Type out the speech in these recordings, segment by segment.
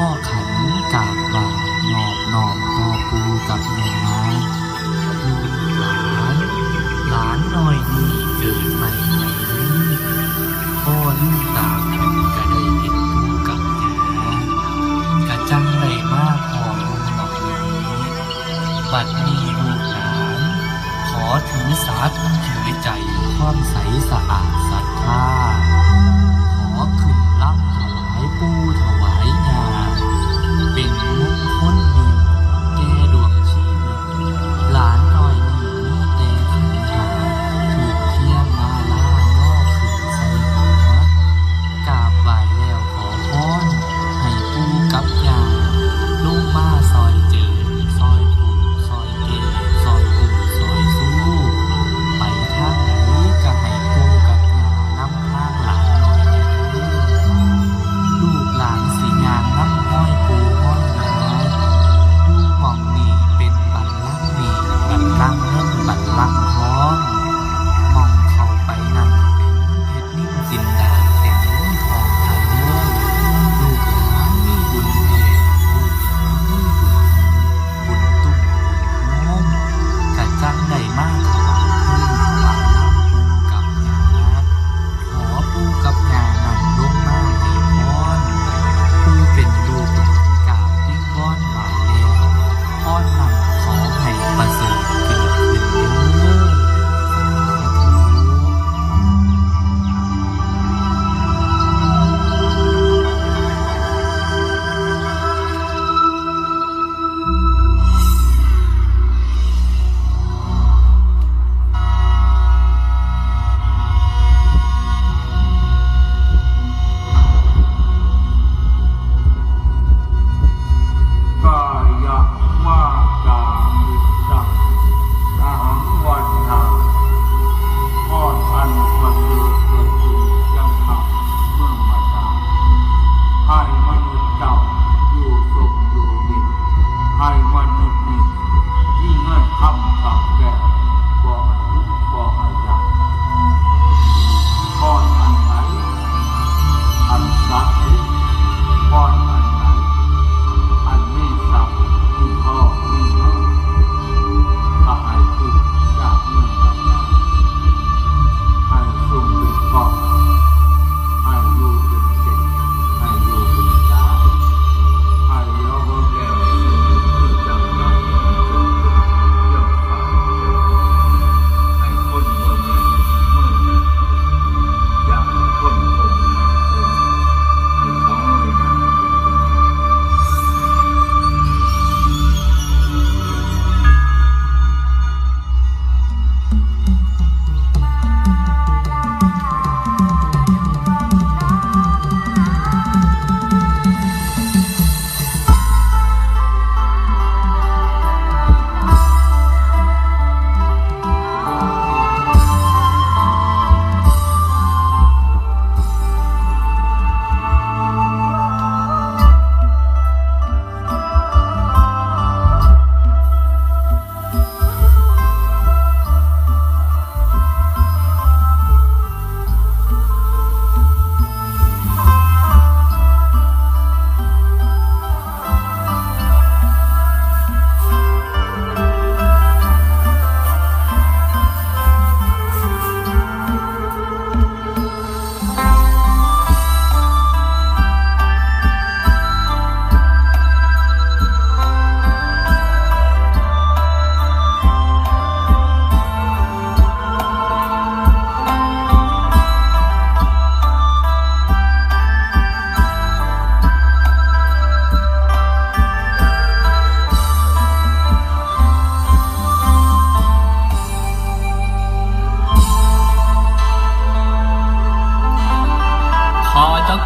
อขันกราบบ่าหนอบน้อมต่อปู่กับย่าลูกหลานน้อยนี้เกิดใหม่นี้พ่อลืมตาขึ้นก็ได้เห็นปู่กับย่ากะจังได้มาพอบุญบอกนี้บัดนี้ลูกหลานขอถือสาธุถือใจความใสสะอาดศรัทธาขอขึ้นล่ำถวายปู่ถวายย่าเป็นมงคลยิ่งแก่ดวงชีวิตหลานน้อยนี้มีแต่ขันหาถูกเทียนมาล่าล่อขึ้นใส่หัวกราบไหว้แล้วขอพรให้ปู่กับย่าลงมาซอยเจอซอยปู่ซอยเกซอยปู่ซอยสู้ไปทางไหนก็ให้ปู่กับย่านำทางหลานน้อยนี้ลูกหลานสิย่างนำห้อยปู่ห้อยย่าอยู่หม่องนี้เป็นบัดลังก์นี่บัดลังก์เงินบัดลังก์ทองหม่องเข้าไปนั่นเป็นเพชรนิ่มจินดาเต็มทองทะเลลูกหลานมีบุญเดชลูกหลานมีบุญตุ้มบุญโฮมกะจังได้มาถวายคืนถวายน้ำปู่กับย่าขอปู่กับย่านั่งลงมาให้พรปู่เป็นลูกหลานกราบวิงวอนไหว้แล้วพรนั้นขอให้ประเสริฐเกิดขึ้นเด้อสาธุ กายะวาจามิสังอาหังวันนาพ่อท่านวันเกิดเกิดขึ้นยังขับเมื่อมาดาให้มนุษย์เจ้าอยู่สุขอยู่ดีให้มนุษย์นี้ยิ่งเงินคำกับแก่บ่ให้ทุกข์บ่ให้ยากพ่ออันไหนอันศักดิ์สิทธิ์พ่ออันไหนอันมีศักดิ์มีพ่อมีแม่ถ้าให้ทุกข์ยากเมื่อยากให้ทรงเป็นก่อนให้อยู่เป็นเก่งให้อยู่เป็นสาให้เราเบิ่งแล้วขึ้นจังหวะเกิดขึ้นเรื่องฝ่ายให้คนเบิ่งแล้วเมื่อยอยากให้คนพบให้เขาเลยนะ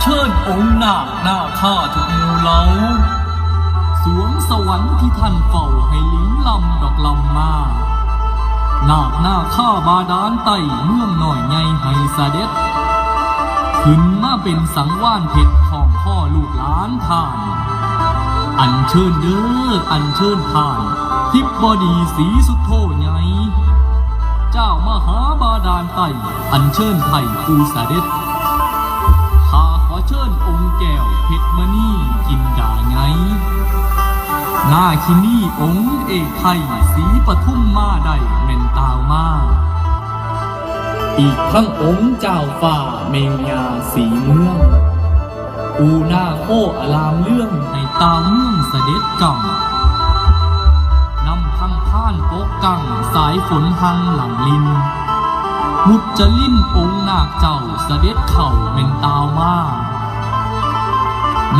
เชิญองค์นาคหน้าข้าทุกหมู่เหล่าสวงสวรรค์ที่ท่านเฝ้าให้ลิ้นลำดอกลำมานาคหน้าข้าบาดาลไต่เมืองหน่อยไงให้เสด็จขึ้นมาเป็นสังวานเพชรของพ่อลูกหลานท่านอัญเชิญเด้ออัญเชิญท่านทิพบดีศรีสุโธไงเจ้ามหาบาดาลไต่อัญเชิญไถ่ปูเสด็จข้าขอเชิญองค์แก้วเพชรมณีกินดาไง นาคินีองค์เอกไทยศรีปทุมมาได้แม่นตาวมาอีกทั้งองค์เจ้าฝ่าเมยาสีเมืองอูนาโคอลามเรื่องให้ตาวเมืองเสด็จกำนำพังพ่านโปกกังสายฝนหังหลังลินมุจลินองค์นาคเจ้าเสด็จเข่าเม่นตาวมา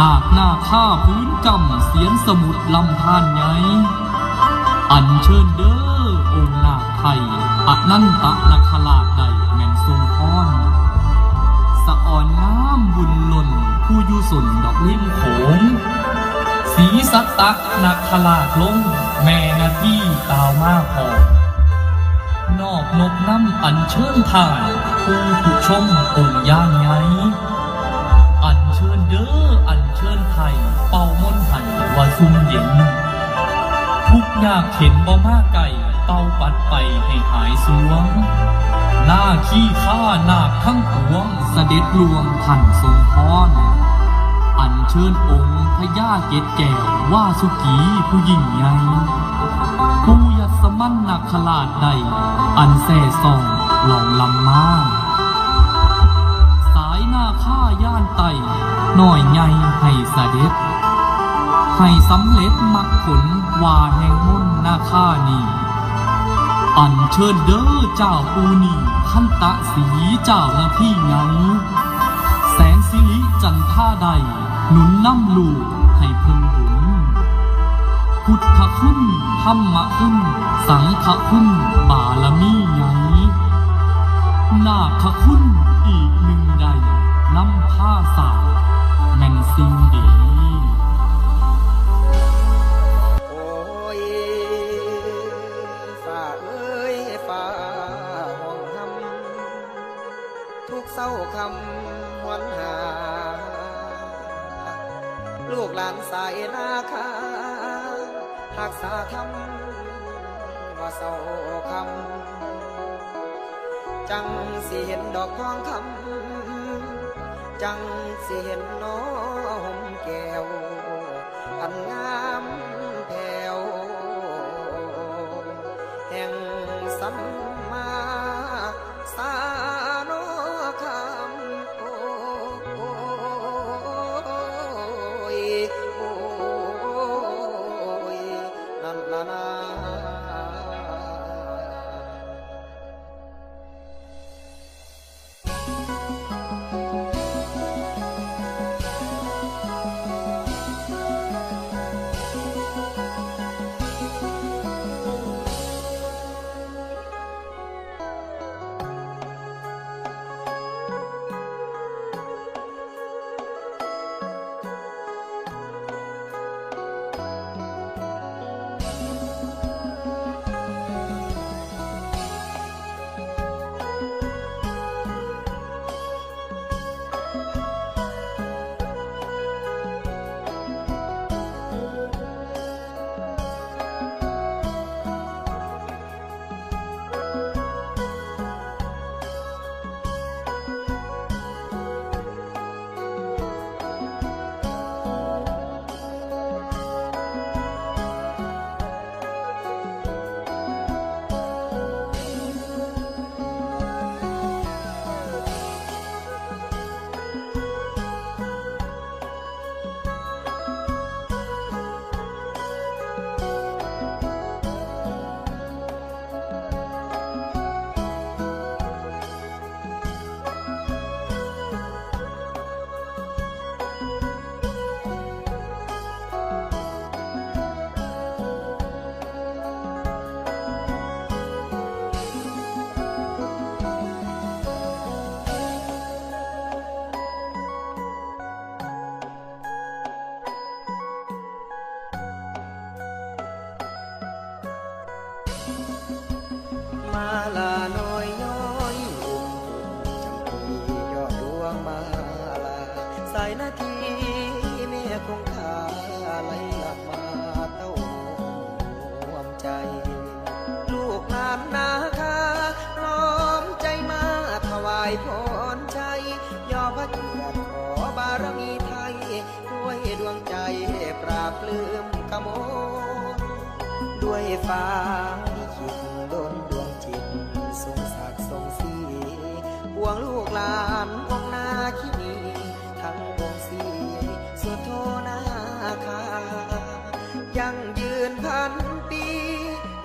นาคหน้าข้าพื้นกำเสียนสมุดลำธารใหญ่อัญเชิญเด้อองค์นาคไทยอนันตนาคราชใดแม่นทรงพรสะอ่อนน้ำบุญหล่นผู้อยู่สนดอกลิ้นโขงสีสัตตะนาคราชลงแม่นาที่ตาวมาพอนอกนกน้ำอัญเชิญทานผู้ชมองค์ย่างไงอัญเชิญเด้ออัญเชิญไทยเป่ามนต์หันว่าซุ่มเย็นทุกยากเข็นบ่มาไก่เป่าปัดไปให้หายสวงหน้าขี้ข้านาคทั้งปวงเสด็จลวงท่านทรงพรอัญเชิญองค์พญาเกศแก้วว่าสุกีผู้ยิ่งใหญ่ผู้ยัสมั่นนาคราชใดอันแส่ส่องหลองลำมาสายหน้าข้าย่านไตหน่อยใหญ่ให้เสด็จให้สำเร็จมรรคผลวาแห่งมนต์นาคานีอัญเชิญเด้อเจ้าปูนีขันตะสีเจ้าหน้าที่ไงแสงสิริจันท่าใดหนุนน้ำลูกให้เพิ่งบุญพุทธคุณธรรมคุณสังฆคุณบารมีไงนาคคุณอีกหนึ่งใดนำผ้าสาแม่นสิ่งดีโอ้ยฝ่าเอ้ยฝ่าห้องหำทุกเศร้าคำหวนหาลูกหลานสายนาคาหักษาคำว่าเศร้าคำจังสิเห็นดอกทองคำจังสิเห็นน้องแก้วอันงามแผ่วแห่งสัมมาสาโนคำโอ้ยโอ้ยนั่นละนา มาลาน้อยย้อยจำปียอดดวงมาลาสายนาทีเมียคงคาไหลหลับมาเต้าห่วมใจลูกหลานนาคาน้อมใจมาถวายพรใจย่อพระเกียรติขอบารมีไทยด้วยดวงใจปราบปลื้มกมล ฟ้าที่คิดโดนดวงจิตทรงศักดิ์ทรงศรีปวงลูกหลานของนาคินีทั้งวงศรีสุโธนาคายังยืนพันปี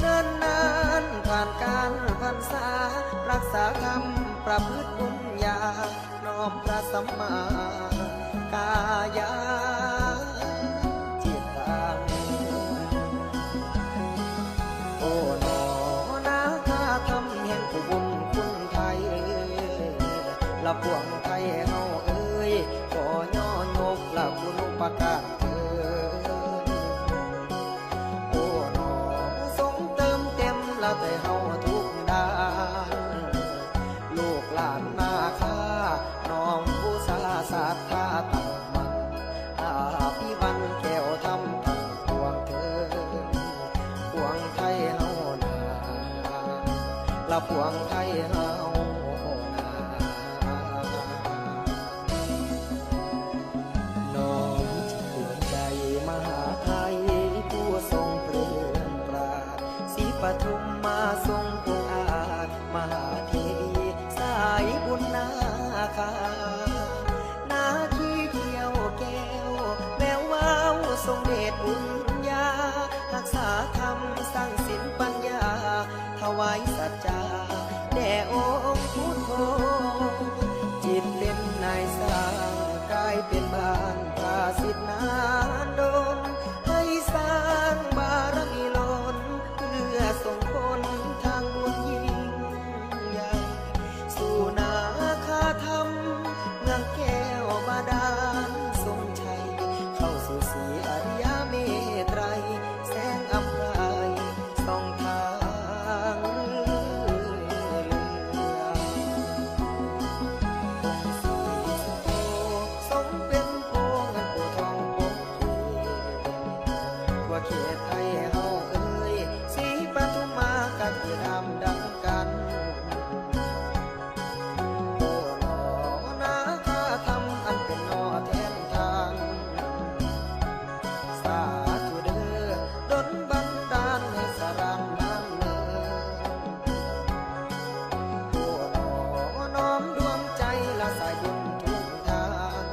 เนินนานผ่านการพรรษารักษาธรรมประพฤติบุญญาน้อมพระสัมมากายาจิตตังโอ้หนอนาคาทำแห่งผู้บุญคุณไทยละพวงไทยเฮาเอ้ยขอย่อยกละคุณอุปการเถิดโอ้หนอทรงเติมเต็มละแต่เฮาทุกด้านลูกหลานนาคาน้อมผู้สาศรัทธาตั้งมั่นอาภิวันแก้วทำตั้งปวงเถิดปวงไทยเฮานาละปวงไทยเฮานาน้อมจิตดวงใจมหาไทยผู้ทรงเปลืองปราดศรีปทุมมาทรงองค์อาจมหาเทวีสายบุญนาคานาคีเขียวแก้วแวววาวทรงเดชบุญญารักษาธรรมสร้างศีลปัญญาถวายสัจจาแด่องค์พุทโธจิตเป็นนายสร้างกายเป็นบ้านปราสิทธิ์นานดนให้สร้างบารมีล้นเพื่อส่งผลทางบุญยิ่งใหญ่สู่นาคาธรรมเมืองแก้วบาดาลทรงชัยเข้าสู่สีอริยเมตไตรแสงอำไพส่องทางทรงเป็นโพเงินปูทองปกเขทั่วเขตไทยเฮาเอ้ยศรีปทุมมากัที่รำดังกันโอ้หนอนาคาธรรมอันเป็นนอแทนทางสาธุเด้อดลบันดาลให้สรานน้ำเนินโอ้หนอน้อมดวงใจละสายบุญทุกทาง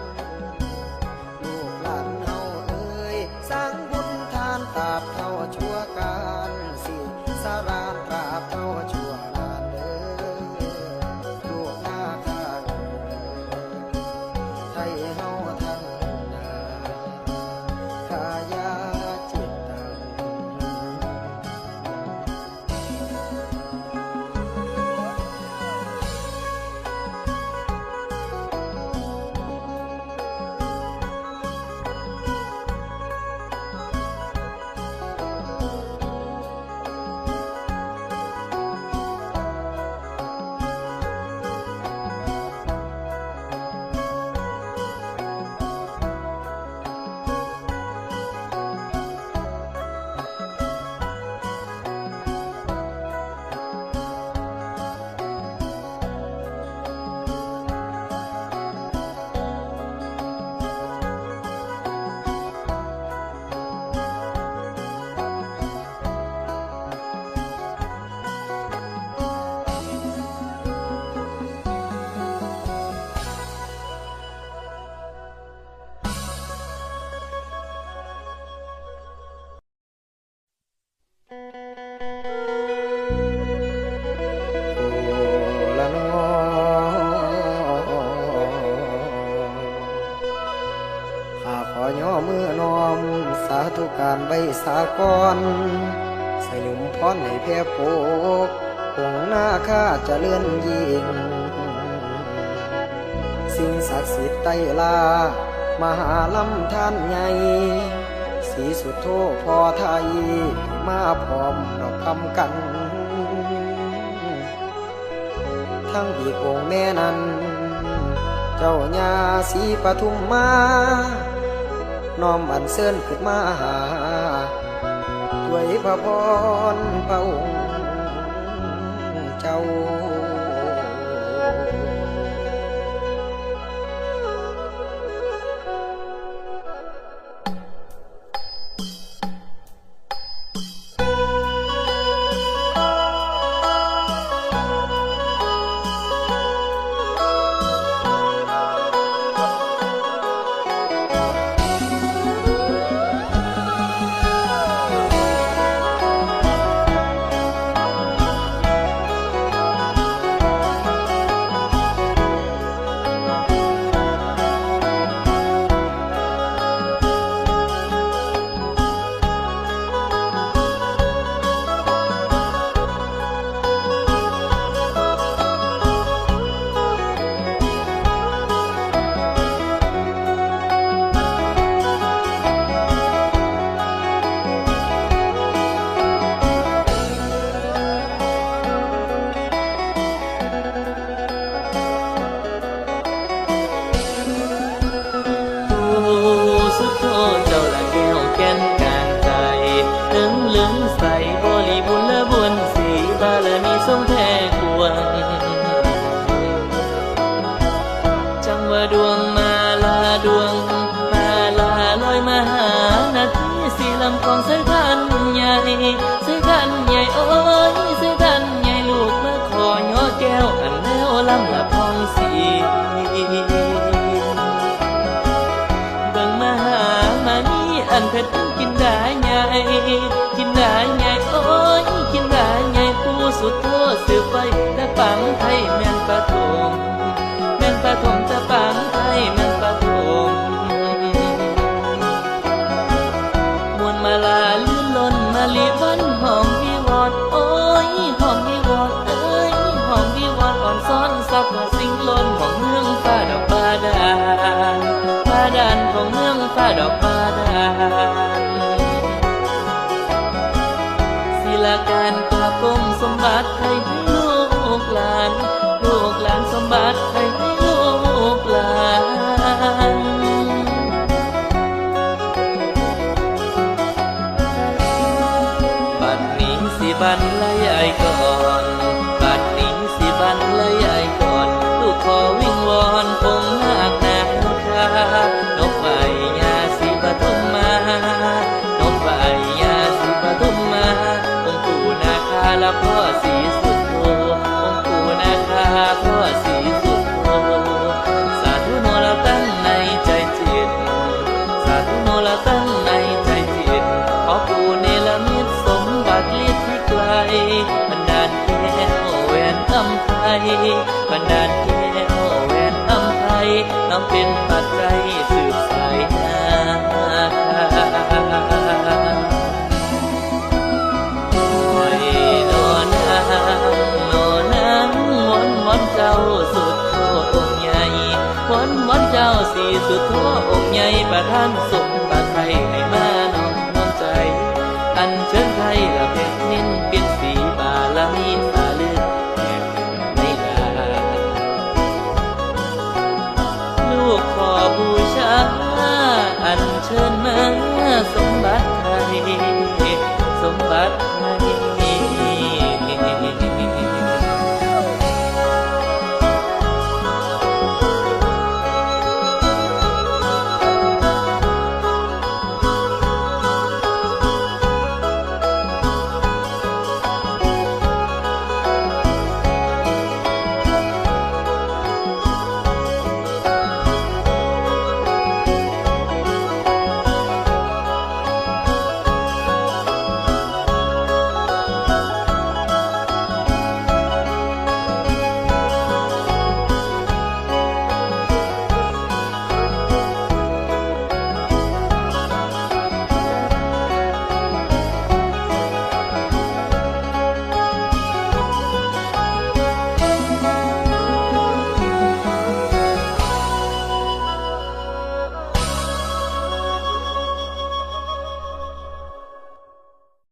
ลูกหลานเฮาเอ้ยสร้างบุญทานตราบเท่าชั่วการสิสารานตราบเท่าชั่วนานเด้อลูกนาคาไทยเฮาทั้งนาคายาจิตตัง ย่อมือน้อมสาธุการไว้สากรสยุมพรให้แพ่โปกคงหน้าข้าจะเลื่อนยิ่งสิ่งศักดิ์สิทธิ์ไตลามหาลำท่านใหญ่สีสุดโทพอไทยมาพร้อมดอกคำกันทั้งอีกองค์แม่นั้นเจ้าญาศรีปทุมมาน้อมอันเชิญขึ้นมาหาด้วยพระพรพระองค์เจ้า สีลำของเส้นขันใหญ่เส้นขันใหญ่โอ้ยเส้นขันใหญ่ลูกมาขอย่อแก้วอันแนวลำละพองสีเบิ่งมาหามานี่อันเพชรกินได้ใหญ่กินได้ใหญ่โอ้ยกินได้ใหญ่ผู้สุดโทษสืบไปแต่ปังไทยแม่นปะทงแม่นปะทงแต่ปังไทยแม่นปะทงมวนมาลาลื่นล้นมาลีวันหอมวิวอดโอ้ยหอมวิวอดเอ้ยหอมวิวอดอ่อนซ้อนซับสิ่งล้นของเมืองฟ้าดอกบาดาลบาดาลของเมืองฟ้าดอกบาดาลศิลาการกอบกมสมบัติให้ลูกหลานลูกหลานสมบัติให้ลูกหลานบัดนี้สิบรรลัยก่อนบัดนี้สิบรรลัยก่อนลูกขอวิงวอนคงนาคนาคานกไหวยาสีปทุมมานกไหวยาสีปทุมมาองค์ปู่นาคาและพ่อศรีสุโธองค์ปู่นาคาพ่อศรีสุโธสาธุโนเราตั้งในใจจิตสาธุโนเราตั้งในใจจิตขอปู่เนรมิตสมบัติฤทธิ์ที่ไกลบันดาลแก้วแหวนอำไพบันดาลแก้วแหวนอำไพน้องเป็นปัจจัยสืบสายนาคอยนอนนางวอนเจ้าสุดโทองค์ใหญ่วอนเจ้าสีสุดโทองค์ใหญ่ประทานสม